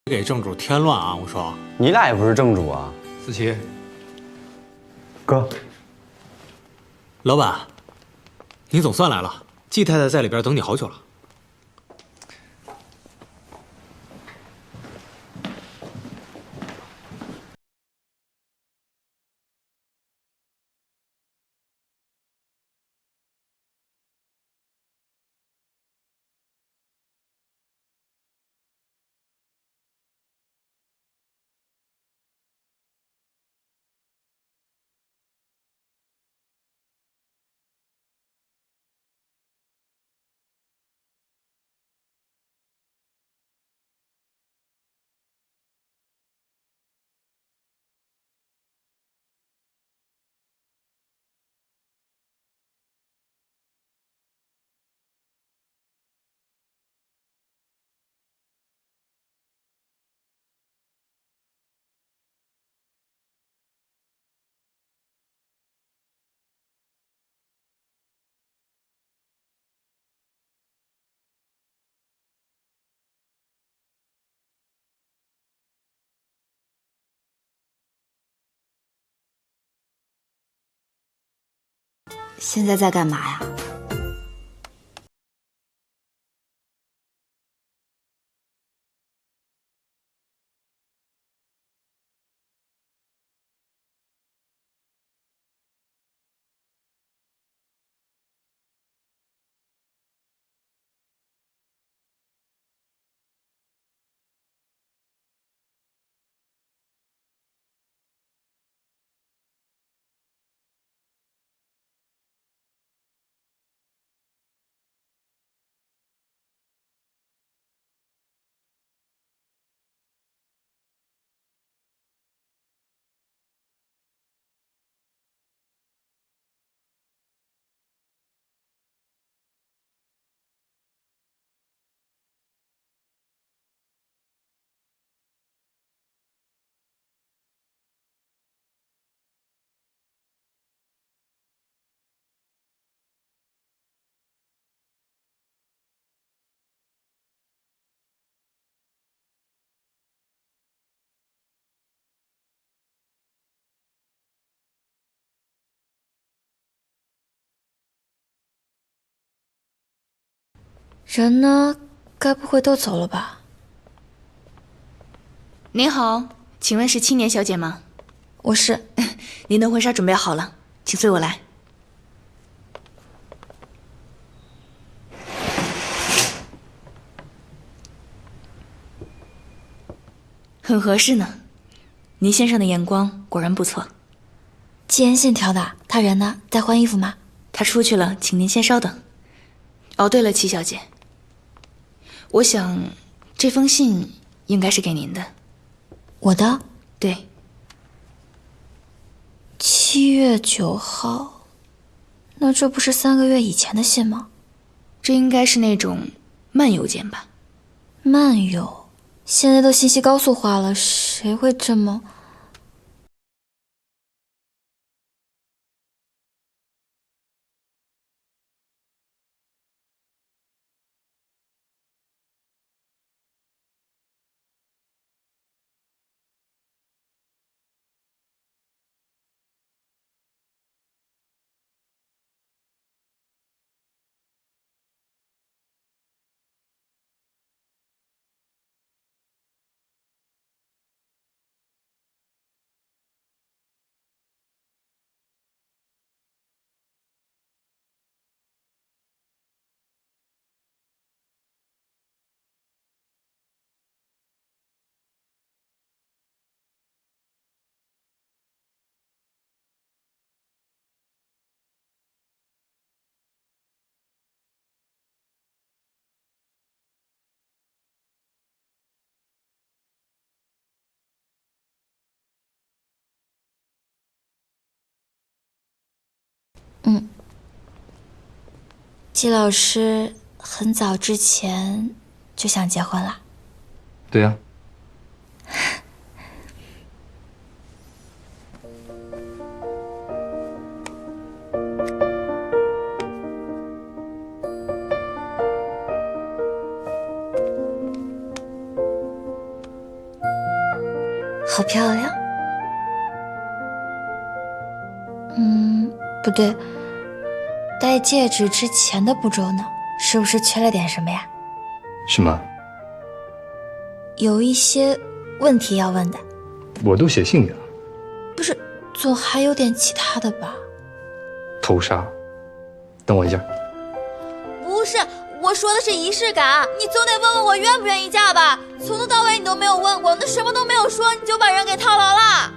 给正主添乱啊！我说，你俩也不是正主啊。思琪，哥，老板，你总算来了。季太太在里边等你好久了。现在在干嘛呀？人呢？该不会都走了吧？您好，请问是青年小姐吗？我是。您的婚纱准备好了，请随我来。很合适呢，您先生的眼光果然不错。季言信挑的，他人呢？在换衣服吗？他出去了，请您先稍等。哦，对了，齐小姐，我想这封信应该是给您的。我的？对。7月9号，那这不是3个月以前的信吗？这应该是那种慢邮件吧？漫游，现在都信息高速化了，谁会这么……季老师很早之前就想结婚了。对呀。好漂亮。不对，戴戒指之前的步骤呢？是不是缺了点什么呀？什么？有一些问题要问的。我都写信里了。不是，总还有点其他的吧？头纱，等我一下。不是，我说的是仪式感，你总得问问我愿不愿意嫁吧？从头到尾你都没有问过，那什么都没有说，你就把人给套牢了。